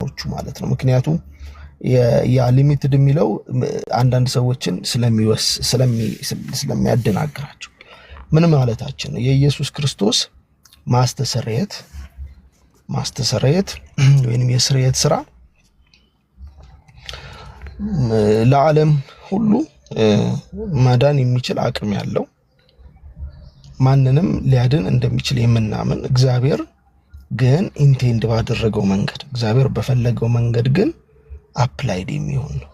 አንጻሮቹ ማለት ነው። ምክንያቱም ያ ሊሚትድ የሚለው አንዳንድ ሰዎችን ስለሚያደናግራቸው ምን ማለታችን ነው? የኢየሱስ ክርስቶስ ማስተሰረየት ወይንም የስርየት ስራ ለዓለም ሁሉ ማዳን የሚችል አቅም ያለው ማንንም ሊያድን እንደሚችል የምናምን እግዚአብሔር ግን ኢንቴንድ ባደረገው መንገድ እግዚአብሔር በፈለገው መንገድ ግን አፕላይድ የሚሆን ነው።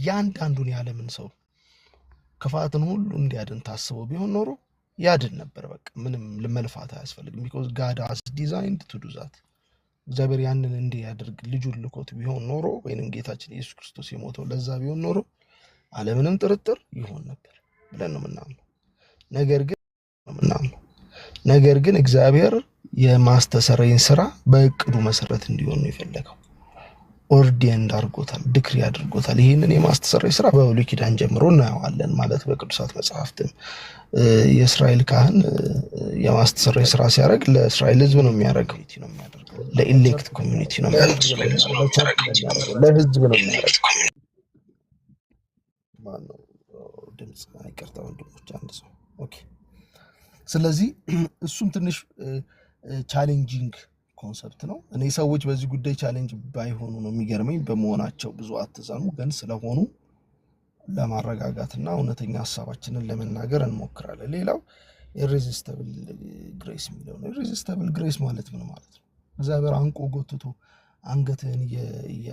ያንዳንዱን የዓለምን ሰው ክፋትን ሁሉ እንዲያድን ታስቦ ቢሆን ኖሮ ያድን ነበር። በቃ ምንም ልመልፋት አያስፈልግም። because God has designed to do that። እግዚአብሔር ያንን እንዲያደርግ ልጁን ልኮት ቢሆን ኖሮ ወይንም ጌታችን ኢየሱስ ክርስቶስ የሞተው ለዛ ቢሆን ኖሮ ዓለምንም ጥርጥር ይሆን ነበር ብለን ነው የምናምነው። ነገር ግን እግዚአብሔር የማስተሰረይን ስራ በእቅዱ መሰረት እንዲሆን ነው የፈለገው። ኦርዲየንድ አድርጎታል፣ ዲክሪ አድርጎታል። ይህንን የማስተሰረይ ስራ በብሉይ ኪዳን ጀምሮ እናየዋለን። ማለት በቅዱሳት መጽሐፍትም የእስራኤል ካህን የማስተሰረይ ስራ ሲያደርግ ለእስራኤል ሕዝብ ነው የሚያደርገው፣ ለኢሌክት ኮሚኒቲ ነው የሚያደርገው፣ ለሕዝብ ነው የሚያደርገው። ማነው ድምጽ አይቀርታ ወንድሞች አንድ ሰው ኦኬ። ስለዚህ እሱም ትንሽ ቻሌንጂንግ ኮንሰፕት ነው። እኔ ሰዎች በዚህ ጉዳይ ቻሌንጅ ባይሆኑ ነው የሚገርመኝ። በመሆናቸው ብዙ አትዛኑ፣ ግን ስለሆኑ ለማረጋጋትና እውነተኛ ሀሳባችንን ለመናገር እንሞክራለን። ሌላው ኢሬዚስተብል ግሬስ የሚለው ነው። ኢሬዚስተብል ግሬስ ማለት ምን ማለት ነው? እግዚአብሔር አንቆ ጎትቶ አንገትህን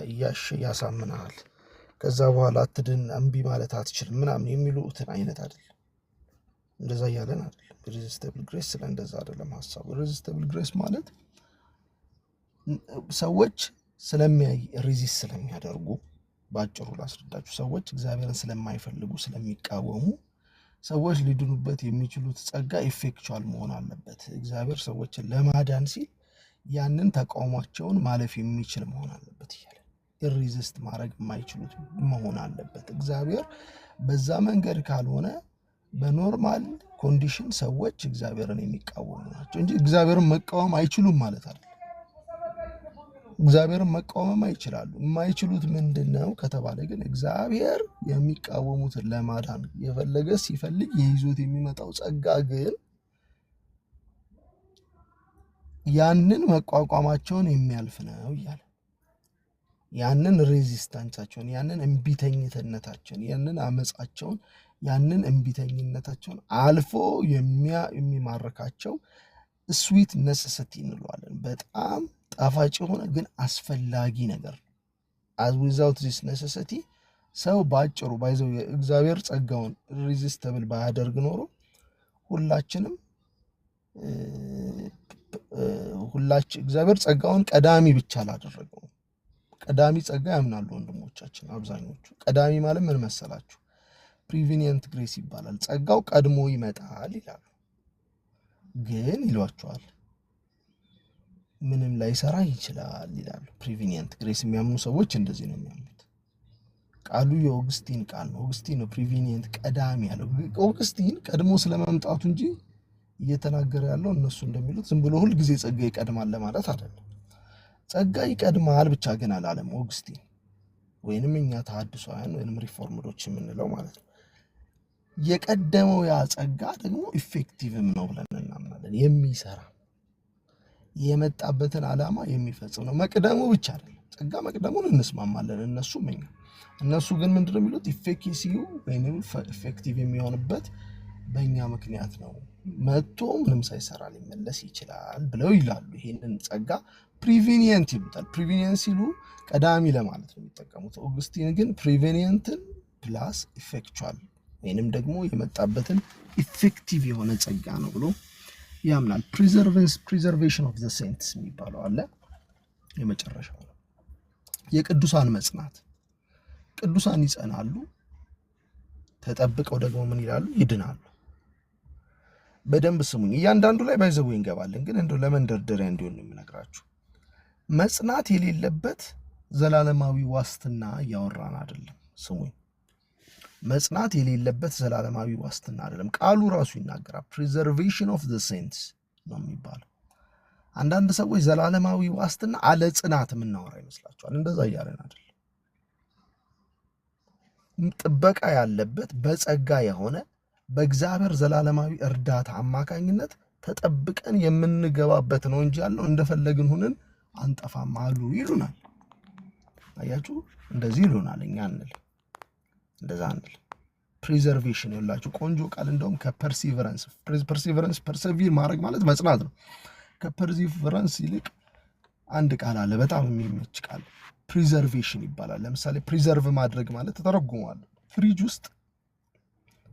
እያሸ ያሳምናል፣ ከዛ በኋላ አትድን፣ እምቢ ማለት አትችልም ምናምን የሚሉትን አይነት አይደለም። እንደዛ እያለን አይደለም። ኢሬዚስተብል ግሬስ ስለ እንደዛ አይደለም ሀሳቡ። ኢሬዚስተብል ግሬስ ማለት ሰዎች ሬዚስት ስለሚያደርጉ፣ ባጭሩ ላስረዳችሁ፣ ሰዎች እግዚአብሔርን ስለማይፈልጉ ስለሚቃወሙ ሰዎች ሊድኑበት የሚችሉት ጸጋ ኢፌክቹዋል መሆን አለበት። እግዚአብሔር ሰዎችን ለማዳን ሲል ያንን ተቃውሟቸውን ማለፍ የሚችል መሆን አለበት እያለ ኢሬዚስት ማድረግ የማይችሉት መሆን አለበት። እግዚአብሔር በዛ መንገድ ካልሆነ በኖርማል ኮንዲሽን ሰዎች እግዚአብሔርን የሚቃወሙ ናቸው እንጂ እግዚአብሔርን መቃወም አይችሉም ማለት አይደለም። እግዚአብሔርን መቃወም ይችላሉ። የማይችሉት ምንድነው ከተባለ ግን እግዚአብሔር የሚቃወሙትን ለማዳን የፈለገ ሲፈልግ ይዞት የሚመጣው ጸጋ ግን ያንን መቋቋማቸውን የሚያልፍ ነው እያለ ያንን ሬዚስታንሳቸውን፣ ያንን እምቢተኝነታቸውን፣ ያንን አመጻቸውን፣ ያንን እምቢተኝነታቸውን አልፎ የሚማርካቸው ስዊት ነሰሲቲ እንለዋለን። በጣም ጣፋጭ የሆነ ግን አስፈላጊ ነገር። as without this necessity ሰው ባጭሩ ባይዘው እግዚአብሔር ጸጋውን ሬዚስተብል ባያደርግ ኖሮ እግዚአብሔር ጸጋውን ቀዳሚ ብቻ አላደረገው። ቀዳሚ ጸጋ ያምናሉ ወንድሞቻችን አብዛኞቹ። ቀዳሚ ማለት ምን መሰላችሁ? ፕሪቪኒየንት ግሬስ ይባላል። ጸጋው ቀድሞ ይመጣል ይላሉ። ግን ይሏቸዋል ምንም ላይሰራ ይችላል ይላሉ። ፕሪቪኒየንት ግሬስ የሚያምኑ ሰዎች እንደዚህ ነው የሚያምኑት። ቃሉ የኦግስቲን ቃል ነው። ኦግስቲን ነው ፕሪቪኒየንት ቀዳሚ ያለው። ኦግስቲን ቀድሞ ስለመምጣቱ እንጂ እየተናገረ ያለው እነሱ እንደሚሉት ዝም ብሎ ሁል ጊዜ ጸጋ ይቀድማል ለማለት አይደለም። ጸጋ ይቀድማል ብቻ ግን አላለም ኦግስቲን፣ ወይንም እኛ ተሐድሶያን ወይንም ሪፎርምዶች የምንለው ማለት ነው። የቀደመው ያ ጸጋ ደግሞ ኢፌክቲቭም ነው ብለን እናምናለን። የሚሰራ የመጣበትን ዓላማ የሚፈጽም ነው። መቅደሙ ብቻ አይደለም። ጸጋ መቅደሙን እንስማማለን እነሱ ግን ምንድነው የሚሉት? ኢፌክሲው ወይንም ኢፌክቲቭ የሚሆንበት በእኛ ምክንያት ነው። መጥቶ ምንም ሳይሰራ ሊመለስ ይችላል ብለው ይላሉ። ይሄንን ጸጋ ፕሪቪኒየንት ይሉታል። ፕሪቪኒየንት ሲሉ ቀዳሚ ለማለት ነው የሚጠቀሙት። ኦግስቲን ግን ፕሪቪኒየንትን ፕላስ ኢፌክቹዋል ወይንም ደግሞ የመጣበትን ኢፌክቲቭ የሆነ ጸጋ ነው ብሎ ያምናል። ፕሪዘርቬሽን ኦፍ ዘ ሴንትስ የሚባለው አለ። የመጨረሻው ነው የቅዱሳን መጽናት። ቅዱሳን ይጸናሉ፣ ተጠብቀው ደግሞ ምን ይላሉ? ይድናሉ። በደንብ ስሙኝ። እያንዳንዱ ላይ ባይዘው እንገባለን፣ ግን እንደው ለመንደርደሪያ እንዲሆን ነው የምነግራችሁ። መጽናት የሌለበት ዘላለማዊ ዋስትና እያወራን አይደለም። ስሙኝ፣ መጽናት የሌለበት ዘላለማዊ ዋስትና አይደለም። ቃሉ ራሱ ይናገራል። ፕሪዘርቬሽን ኦፍ ዘ ሴንትስ ነው የሚባለው። አንዳንድ ሰዎች ዘላለማዊ ዋስትና አለ ጽናት የምናወራ ይመስላችኋል። እንደዛ እያለን አይደል። ጥበቃ ያለበት በጸጋ የሆነ በእግዚአብሔር ዘላለማዊ እርዳታ አማካኝነት ተጠብቀን የምንገባበት ነው እንጂ ያለው እንደፈለግን ሁነን አንጠፋም አሉ ይሉናል። አያችሁ፣ እንደዚህ ይሉናል። እኛ አንል እንደዛ አንል። ፕሪዘርቬሽን ይላችሁ ቆንጆ ቃል እንደውም ከፐርሲቨረንስ ፐርሰቪር ማድረግ ማለት መጽናት ነው። ከፐርሲቨረንስ ይልቅ አንድ ቃል አለ በጣም የሚመች ቃል ፕሪዘርቬሽን ይባላል። ለምሳሌ ፕሪዘርቭ ማድረግ ማለት ተተረጉሟል። ፍሪጅ ውስጥ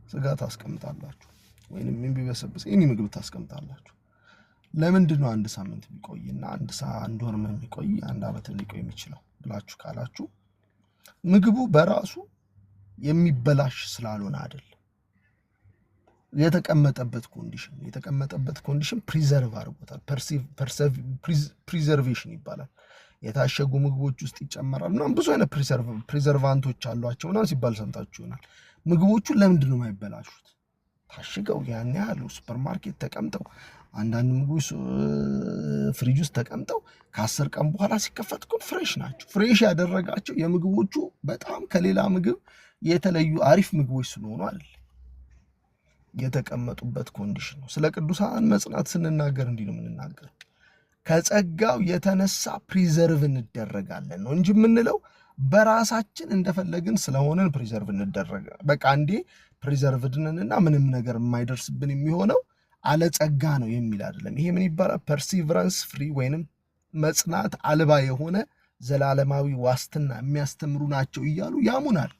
ስጋ ታስቀምጣላችሁ ወይንም የሚበሰብስ እኔ ምግብ ታስቀምጣላችሁ። ለምንድን ነው አንድ ሳምንት ቢቆይና አንድ ወር የሚቆይ አንድ ዓመት ሊቆይ የሚችለው ብላችሁ ካላችሁ ምግቡ በራሱ የሚበላሽ ስላልሆነ አይደል። የተቀመጠበት ኮንዲሽን ፕሪዘርቭ አድርጎታል። ፕሪዘርቬሽን ይባላል። የታሸጉ ምግቦች ውስጥ ይጨመራል ምናምን ብዙ አይነት ፕሪዘርቫንቶች አሏቸው ምናምን ሲባል ሰምታችሁ ይሆናል። ምግቦቹ ለምንድን ነው የማይበላሹት? ታሽገው ያን ያህል ሱፐርማርኬት ተቀምጠው አንዳንድ ምግቦች ፍሪጅ ውስጥ ተቀምጠው ከ10 ቀን በኋላ ሲከፈት ግን ፍሬሽ ናቸው። ፍሬሽ ያደረጋቸው የምግቦቹ በጣም ከሌላ ምግብ የተለዩ አሪፍ ምግቦች ስለሆኑ አይደል፣ የተቀመጡበት ኮንዲሽን ነው። ስለ ቅዱሳን መጽናት ስንናገር እንዲህ ነው የምንናገር። ከጸጋው የተነሳ ፕሪዘርቭ እንደረጋለን ነው እንጂ የምንለው በራሳችን እንደፈለግን ስለሆነን ፕሪዘርቭ እንደረጋ በቃ እንዴ ፕሪዘርቭድንና ምንም ነገር የማይደርስብን የሚሆነው አለ ጸጋ ነው የሚል አይደለም። ይሄ ምን ይባላል? ፐርሲቨረንስ ፍሪ ወይንም መጽናት አልባ የሆነ ዘላለማዊ ዋስትና የሚያስተምሩ ናቸው እያሉ ያሙናል።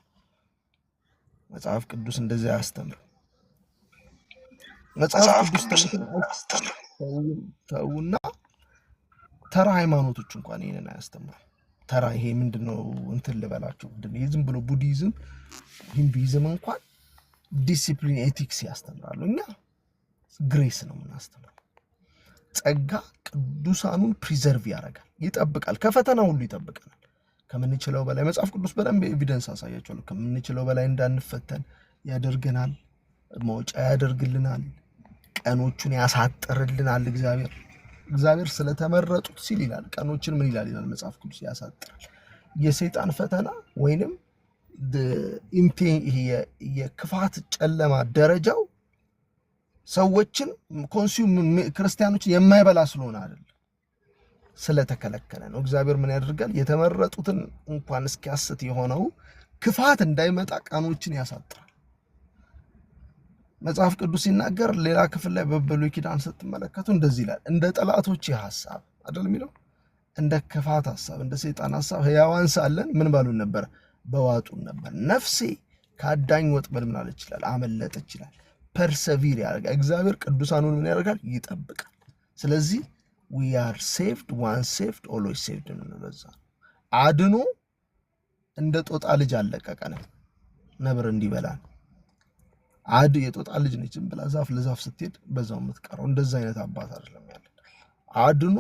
መጽሐፍ ቅዱስ እንደዚያ ያስተምር። መጽሐፍ ቅዱስ ተውና ተራ ሃይማኖቶች እንኳን ይሄንን አያስተምሩ። ተራ ይሄ ምንድነው እንትን ልበላችሁ ዝም ብሎ ቡዲዝም ሂንዱይዝም እንኳን ዲሲፕሊን ኤቲክስ ያስተምራሉ። እኛ ግሬስ ነው የምናስተምረው። ጸጋ ቅዱሳኑን ፕሪዘርቭ ያደርጋል፣ ይጠብቃል፣ ከፈተና ሁሉ ይጠብቀናል። ከምንችለው በላይ መጽሐፍ ቅዱስ በደንብ ኤቪደንስ አሳያቸዋለሁ። ከምንችለው በላይ እንዳንፈተን ያደርገናል፣ መውጫ ያደርግልናል፣ ቀኖቹን ያሳጥርልናል። እግዚአብሔር ስለተመረጡት ሲል ይላል ቀኖችን ምን ይላል መጽሐፍ ቅዱስ ያሳጥራል። የሰይጣን ፈተና ወይንም የክፋት ጨለማ ደረጃው ሰዎችን ክርስቲያኖችን የማይበላ ስለሆነ አይደል፣ ስለተከለከለ ነው። እግዚአብሔር ምን ያደርጋል? የተመረጡትን እንኳን እስኪያስት የሆነው ክፋት እንዳይመጣ ቀኖችን ያሳጥራል። መጽሐፍ ቅዱስ ሲናገር ሌላ ክፍል ላይ በብሉይ ኪዳን ስትመለከቱ እንደዚህ ይላል፣ እንደ ጠላቶች ሐሳብ አይደል የሚለው፣ እንደ ክፋት ሐሳብ እንደ ሰይጣን ሐሳብ ሕያዋን ሳለን ምን ባሉን ነበር? በዋጡን ነበር። ነፍሴ ከአዳኝ ወጥመድ ምን አለች ይላል? አመለጠች ይላል። ፐርሰቪር ያደርጋል እግዚአብሔር። ቅዱሳኑን ምን ያደርጋል? ይጠብቃል። ስለዚህ we are saved once saved always saved እንለዛ አድኖ እንደ ጦጣ ልጅ አለቀቀን ነብር እንዲበላን። የጦጣ ልጅ ነች ብላ ዛፍ ለዛፍ ስትሄድ በዛው የምትቀረው እንደዛ አይነት አባት አይደለም ያለን። አድኖ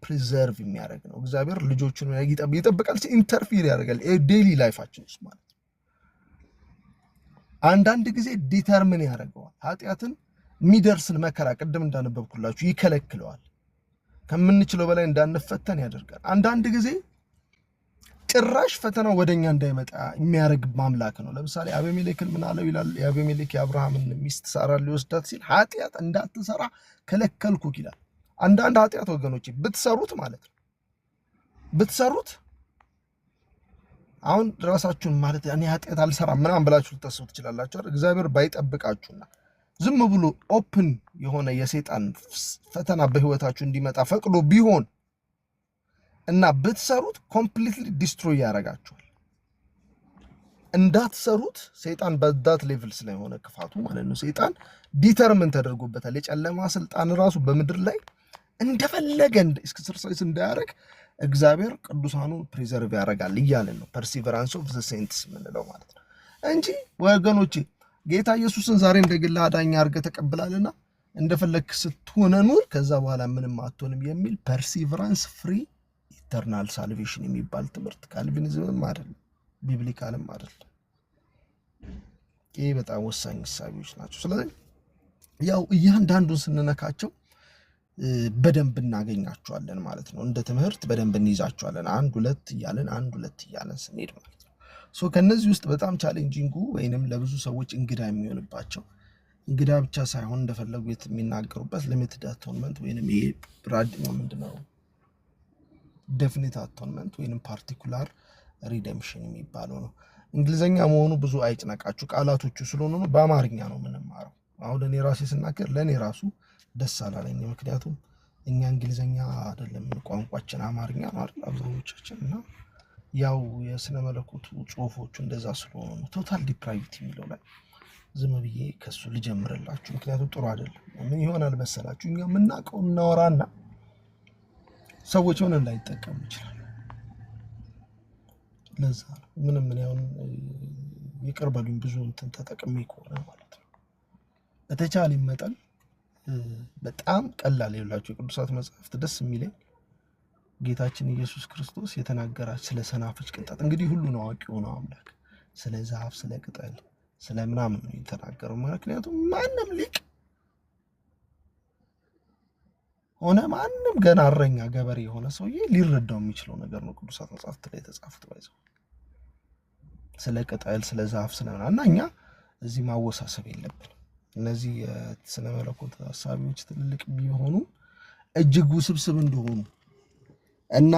ፕሪዘርቭ የሚያደርግ ነው እግዚአብሔር። ልጆቹን ይጠብቃል፣ ኢንተርፊር ያደርጋል ዴይሊ ላይፋችን ውስጥ ማለት ነው። አንዳንድ ጊዜ ዲተርሚን ያደርገዋል። ኃጢአትን የሚደርስን መከራ ቅድም እንዳነበብኩላችሁ ይከለክለዋል። ከምንችለው በላይ እንዳንፈተን ያደርጋል። አንዳንድ ጊዜ ጭራሽ ፈተናው ወደኛ እንዳይመጣ የሚያደርግ ማምላክ ነው። ለምሳሌ አቤሜሌክን ምን አለው ይላል? የአቤሜሌክ የአብርሃምን ሚስት ሳራን ሊወስዳት ሲል ኃጢአት እንዳትሰራ ከለከልኩክ ይላል። አንዳንድ ኃጢአት ወገኖቼ ብትሰሩት ማለት ነው ብትሰሩት አሁን ራሳችሁን ማለት እኔ ኃጢአት አልሰራም ምናምን ብላችሁ ልታስቡ ትችላላችሁ አይደል? እግዚአብሔር ባይጠብቃችሁና ዝም ብሎ ኦፕን የሆነ የሰይጣን ፈተና በህይወታችሁ እንዲመጣ ፈቅዶ ቢሆን እና ብትሰሩት ኮምፕሊትሊ ዲስትሮይ ያደርጋችኋል። እንዳትሰሩት ሰይጣን በዛት ሌቭል ስለሆነ ክፋቱ ማለት ነው። ሰይጣን ዲተርምን ተደርጎበታል። የጨለማ ስልጣን ራሱ በምድር ላይ እንደፈለገ ኤክሰርሳይዝ እንዳያደርግ እግዚአብሔር ቅዱሳኑን ፕሪዘርቭ ያደርጋል እያለን ነው። ፐርሲቨራንስ ኦፍ ዘ ሴንትስ ምንለው ማለት ነው እንጂ ወገኖቼ ጌታ ኢየሱስን ዛሬ እንደ ግል አዳኝ አድርገህ ተቀብላለና እንደፈለክ ስትሆነ ኑር፣ ከዛ በኋላ ምንም አትሆንም የሚል ፐርሲቨራንስ ፍሪ ኢተርናል ሳልቬሽን የሚባል ትምህርት ካልቪኒዝምም አይደለም ቢብሊካልም አይደለም። ይሄ በጣም ወሳኝ ሐሳቦች ናቸው። ስለዚህ ያው እያንዳንዱን ስንነካቸው በደንብ እናገኛቸዋለን ማለት ነው። እንደ ትምህርት በደንብ እንይዛቸዋለን አንድ ሁለት እያለን ስንሄድ ማለት ነው። ሶ ከነዚህ ውስጥ በጣም ቻሌንጂንጉ ወይንም ለብዙ ሰዎች እንግዳ የሚሆንባቸው እንግዳ ብቻ ሳይሆን እንደፈለጉ የሚናገሩበት ሊሚትድ አቶንመንት ወይንም ይሄ ብራድ ነው ምንድነው ዴፊኒት አቶንመንት ወይንም ፓርቲኩላር ሪደምፕሽን የሚባለው ነው። እንግሊዘኛ መሆኑ ብዙ አይጭነቃችሁ፣ ቃላቶቹ ስለሆኑ ነው። በአማርኛ ነው የምንማረው። አሁን እኔ ራሴ ስናገር ለእኔ ራሱ ደስ አላለኝ። ምክንያቱም እኛ እንግሊዘኛ አይደለም ቋንቋችን አማርኛ ነው አይደል አብዛኞቻችን፣ እና ያው የስነ መለኮቱ ጽሁፎቹ እንደዛ ስለሆኑ ነው። ቶታል ዲፕራይቪቲ የሚለው ላይ ዝም ብዬ ከሱ ልጀምርላችሁ፣ ምክንያቱም ጥሩ አይደለም። ምን ይሆናል መሰላችሁ፣ እኛ የምናውቀው እናወራና ሰዎች ሆነ እንዳይጠቀሙ ይችላል። ለዛ ነው ምንም ምን ያውን ይቅር በሉኝ ብዙ እንትን ተጠቅሜ ከሆነ ማለት ነው። በተቻለ መጠን በጣም ቀላል ይላችሁ የቅዱሳት መጽሐፍት ደስ የሚለኝ ጌታችን ኢየሱስ ክርስቶስ የተናገራች ስለ ሰናፍጭ ቅንጣት፣ እንግዲህ ሁሉን አዋቂ ሆነው አምላክ ስለ ዛፍ ስለ ቅጠል ስለ ምናምን ነው የተናገረው። ምክንያቱም ማንም ሊቅ ሆነ ማንም ገና እረኛ ገበሬ የሆነ ሰውዬ ሊረዳው የሚችለው ነገር ነው ቅዱሳት መጽሐፍት ላይ የተጻፉት ባይዘው ስለ ቅጠል ስለ ዛፍ ስለ ምናምን። እና እኛ እዚህ ማወሳሰብ የለብን። እነዚህ የስነ መለኮት ሀሳቢዎች ትልልቅ ቢሆኑ እጅግ ውስብስብ እንደሆኑ እና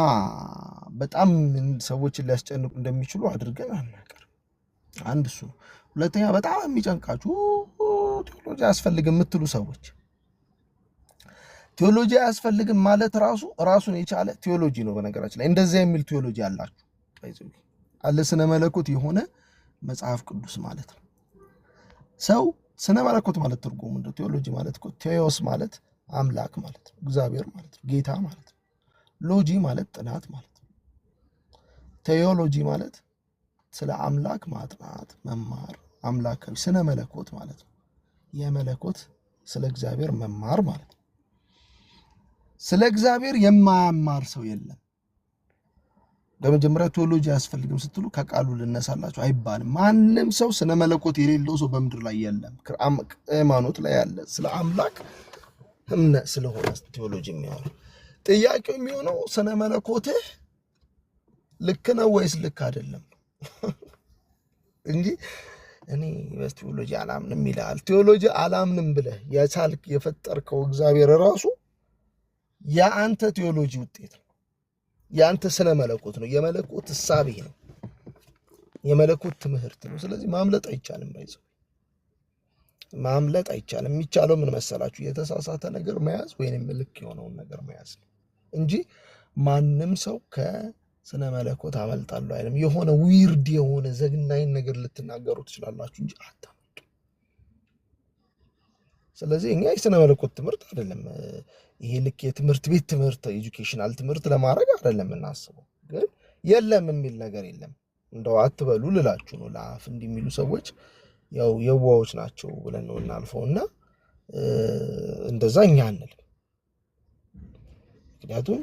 በጣም ሰዎችን ሊያስጨንቁ እንደሚችሉ አድርገን አናቀርም። አንድ እሱ ነው። ሁለተኛ በጣም የሚጨንቃችሁ ቴዎሎጂ አያስፈልግም የምትሉ ሰዎች፣ ቴዎሎጂ አያስፈልግም ማለት ራሱን የቻለ ቴዎሎጂ ነው። በነገራችን ላይ እንደዚያ የሚል ቴዎሎጂ አላችሁ አለ። ስነ መለኮት የሆነ መጽሐፍ ቅዱስ ማለት ነው። ሰው ስነ መለኮት ማለት ትርጉሙ እንደው ቴዎሎጂ ማለት እኮ ቴዎስ ማለት አምላክ ማለት ነው፣ እግዚአብሔር ማለት ነው፣ ጌታ ማለት ነው። ሎጂ ማለት ጥናት ማለት ነው። ቴዎሎጂ ማለት ስለ አምላክ ማጥናት መማር፣ አምላካዊ ስነ መለኮት ማለት ነው። የመለኮት ስለ እግዚአብሔር መማር ማለት ነው። ስለ እግዚአብሔር የማያማር ሰው የለም። በመጀመሪያ ቴዎሎጂ አያስፈልግም ስትሉ ከቃሉ ልነሳላችሁ አይባልም። ማንም ሰው ስነ መለኮት የሌለው ሰው በምድር ላይ የለም። ሃይማኖት ላይ ያለ ስለ አምላክ እምነት ስለሆነ ቴዎሎጂ የሚሆነው ጥያቄው የሚሆነው ስነ መለኮትህ ልክ ነው ወይስ ልክ አይደለም እንጂ እኔ በቴዎሎጂ አላምንም ይላል። ቴዎሎጂ አላምንም ብለህ የቻልክ የፈጠርከው እግዚአብሔር ራሱ የአንተ ቴዎሎጂ ውጤት ነው። የአንተ ስነ መለኮት ነው። የመለኮት እሳቤ ነው። የመለኮት ትምህርት ነው። ስለዚህ ማምለጥ አይቻልም። ባይዘው ማምለጥ አይቻልም። የሚቻለው ምን መሰላችሁ? የተሳሳተ ነገር መያዝ ወይንም ልክ የሆነውን ነገር መያዝ ነው እንጂ ማንም ሰው ከስነ መለኮት አመልጣለሁ አይልም። የሆነ ዊርድ የሆነ ዘግናኝ ነገር ልትናገሩ ትችላላችሁ እንጂ አታመልጡ። ስለዚህ እኛ የስነ መለኮት ትምህርት አይደለም ይሄ ልክ የትምህርት ቤት ትምህርት ኤጁኬሽናል ትምህርት ለማድረግ አይደለም እናስበው። ግን የለም የሚል ነገር የለም። እንደው አትበሉ ልላችሁ ነው። ለአፍ እንዲህ የሚሉ ሰዎች ያው የዋዎች ናቸው ብለን ነው እናልፈውና እንደዛ እኛ አንልም። ምክንያቱም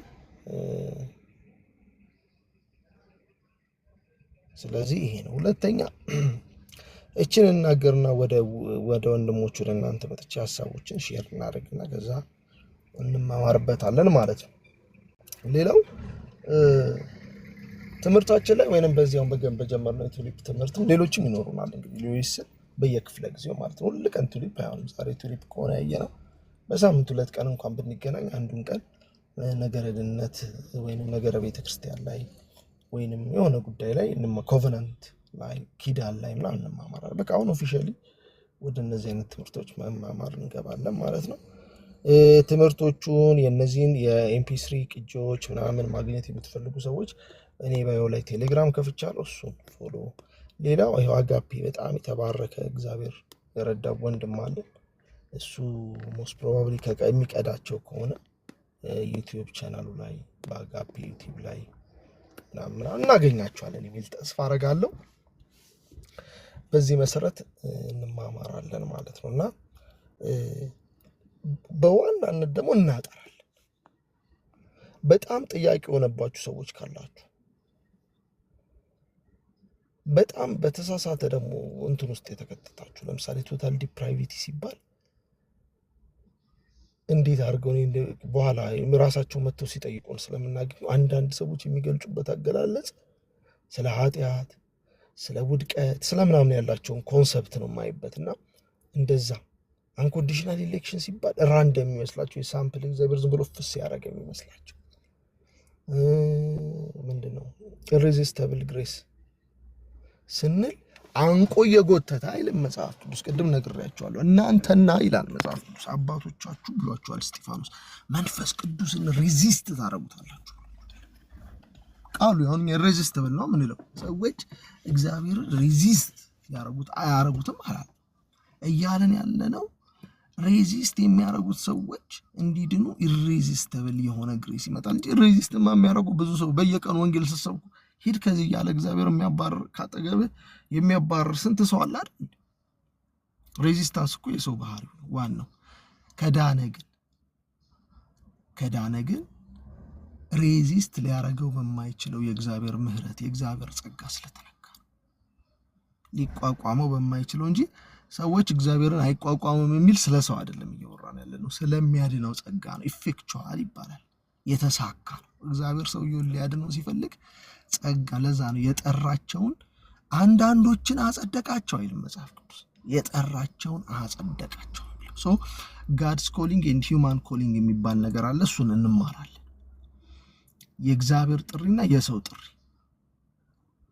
ስለዚህ ይሄ ነው። ሁለተኛ እችን እናገርና ወደ ወንድሞቹ ለእናንተ መጥቼ ሀሳቦችን ሼር እናደርግና ከዛ እንማማርበታለን ማለት ነው። ሌላው ትምህርታችን ላይ ወይንም በዚያው በጀመርነው ቱሊፕ ትምህርትም ሌሎችም ይኖሩናል። እንግዲህ ሉዊስ በየክፍለ ጊዜው ማለት ነው። ሁሉ ቀን ቱሊፕ አይሆንም። ዛሬ ቱሊፕ ከሆነ ያየነው በሳምንት 2 ቀን እንኳን ብንገናኝ አንዱን ቀን ነገረ ድነት ወይንም ነገረ ቤተክርስቲያን ላይ ወይንም የሆነ ጉዳይ ላይ ኮቨናንት ላይ ኪዳን ላይ ምናምን እንማማራለን። በቃ አሁን ኦፊሻሊ ወደ እነዚህ አይነት ትምህርቶች መማማር እንገባለን ማለት ነው። ትምህርቶቹን የነዚህን የኤምፒ3 ቅጂዎች ምናምን ማግኘት የምትፈልጉ ሰዎች እኔ ባዮ ላይ ቴሌግራም ከፍቻለሁ፣ እሱን ፎሎ። ሌላው ይሄው አጋፔ በጣም የተባረከ እግዚአብሔር የረዳው ወንድም አለ። እሱ ሞስት ፕሮባብሊ የሚቀዳቸው ከሆነ ዩቲዩብ ቻናሉ ላይ በአጋፔ ዩቲዩብ ላይ ምናምን እናገኛቸዋለን የሚል ተስፋ አረጋለሁ። በዚህ መሰረት እንማማራለን ማለት ነው እና በዋናነት ደግሞ እናጠራለን። በጣም ጥያቄ የሆነባችሁ ሰዎች ካላችሁ በጣም በተሳሳተ ደግሞ እንትን ውስጥ የተከተታችሁ ለምሳሌ ቶታል ዲፕራይቪቲ ሲባል እንዴት አድርገው በኋላ ራሳቸው መጥተው ሲጠይቁን ስለምናገኝ አንዳንድ ሰዎች የሚገልጹበት አገላለጽ ስለ ኃጢአት፣ ስለ ውድቀት፣ ስለ ምናምን ያላቸውን ኮንሰፕት ነው የማይበት እና እንደዛ አንኮንዲሽናል ኢሌክሽን ሲባል ራንደም የሚመስላቸው የሳምፕል እግዚአብሔር ዝም ብሎ ፍስ ያደረገ የሚመስላቸው ምንድነው ኢሬዚስቲብል ግሬስ ስንል አንቆ የጎተተ አይልም መጽሐፍ ቅዱስ። ቅድም ነግሬያቸዋለሁ። እናንተና ይላል መጽሐፍ ቅዱስ አባቶቻችሁ ብሏቸዋል እስጢፋኖስ፣ መንፈስ ቅዱስን ሬዚስት ታደርጉታላችሁ። ቃሉ አሁን ኢሬዚስቲብል ነው ምንለው። ሰዎች እግዚአብሔርን ሬዚስት አያረጉትም አላል እያለን ያለነው ሬዚስት የሚያደርጉት ሰዎች እንዲድኑ ኢሬዚስቲብል የሆነ ግሬስ ይመጣል እንጂ ሬዚስትማ የሚያደርጉ ብዙ ሰው በየቀኑ ወንጌል ስትሰብኩ ሂድ ከዚህ እያለ እግዚአብሔር የሚያባርር ካጠገብህ የሚያባርር ስንት ሰው አለ አይደል? ሬዚስታንስ እኮ የሰው ባህሪ ነው ዋናው። ከዳነ ግን ሬዚስት ሊያደርገው በማይችለው የእግዚአብሔር ምሕረት የእግዚአብሔር ጸጋ ስለተነካ ሊቋቋመው በማይችለው እንጂ ሰዎች እግዚአብሔርን አይቋቋሙም የሚል ስለ ሰው አይደለም እያወራን ያለነው፣ ስለሚያድነው ጸጋ ነው። ኢፌክቹዋል ይባላል፣ የተሳካ ነው። እግዚአብሔር ሰውየውን ሊያድነው ሲፈልግ ጸጋ፣ ለዛ ነው የጠራቸውን አንዳንዶችን አጸደቃቸው አይልም መጽሐፍ ቅዱስ፣ የጠራቸውን አጸደቃቸው። ሶ ጋድስ ኮሊንግ ኤንድ ሂውማን ኮሊንግ የሚባል ነገር አለ። እሱን እንማራለን። የእግዚአብሔር ጥሪና የሰው ጥሪ።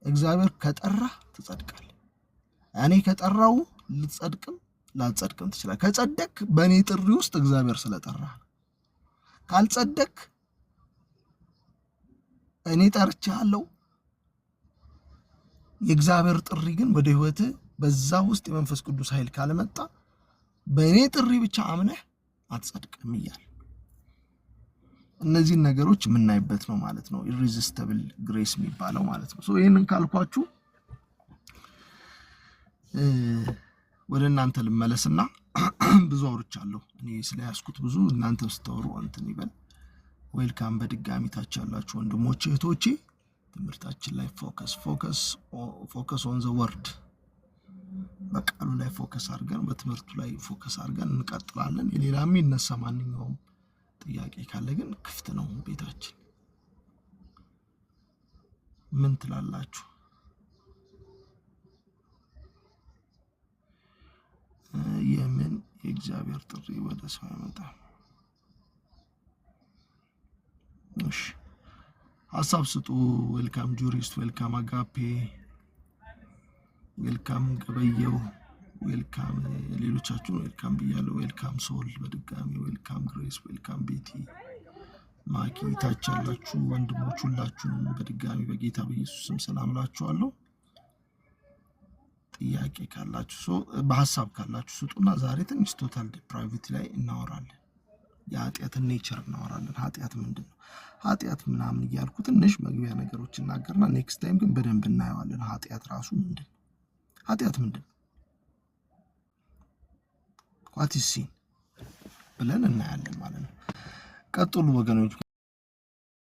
እግዚአብሔር ከጠራ ትጸድቃለህ። እኔ ከጠራው ልትጸድቅም ላትጸድቅም ትችላለህ። ከጸደቅ በእኔ ጥሪ ውስጥ እግዚአብሔር ስለጠራ፣ ካልጸደቅ እኔ ጠርቻለሁ። የእግዚአብሔር ጥሪ ግን ወደ ህይወት በዛ ውስጥ የመንፈስ ቅዱስ ኃይል ካልመጣ በእኔ ጥሪ ብቻ አምነህ አትጸድቅም እያለ እነዚህን ነገሮች የምናይበት ነው ማለት ነው። ኢሬዚስቲብል ግሬስ የሚባለው ማለት ነው። ይህንን ካልኳችሁ ወደ እናንተ ልመለስና ብዙ አውርቻለሁ እኔ ስለያዝኩት ብዙ እናንተ ስታወሩ እንትን ይበል። ዌልካም በድጋሚ ታች ያላችሁ ወንድሞቼ እህቶቼ፣ ትምህርታችን ላይ ፎከስ ኦን ዘ ወርድ፣ በቃሉ ላይ ፎከስ አድርገን በትምህርቱ ላይ ፎከስ አድርገን እንቀጥላለን። የሌላ የሚነሳ ማንኛውም ጥያቄ ካለ ግን ክፍት ነው ቤታችን። ምን ትላላችሁ? የምን የእግዚአብሔር ጥሪ ወደ ሰው ያመጣል? እሺ ሐሳብ ስጡ። ዌልካም ጁሪስት፣ ዌልካም አጋፔ፣ ዌልካም ገበየው፣ ዌልካም ሌሎቻችሁ ዌልካም ብያለሁ። ዌልካም ሶል በድጋሚ ዌልካም ግሬስ፣ ዌልካም ቤቲ፣ ማኪ፣ ታች ያላችሁ ወንድሞች ሁላችሁንም በድጋሚ በጌታ በኢየሱስ ስም ሰላም እላችኋለሁ። ጥያቄ ካላችሁ በሐሳብ ካላችሁ ስጡና ዛሬ ትንሽ ቶታል ዲፕራቪቲ ላይ እናወራለን። የኃጢአትን ኔቸር እናወራለን። ኃጢአት ምንድን ነው? ኃጢአት ምናምን እያልኩ ትንሽ መግቢያ ነገሮች እናገርና ኔክስት ታይም ግን በደንብ እናየዋለን። ኃጢአት ራሱ ምንድን ነው? ኃጢአት ምንድን ነው? ዋት ኢዝ ሲን ብለን እናያለን ማለት ነው። ቀጥሉ ወገኖች።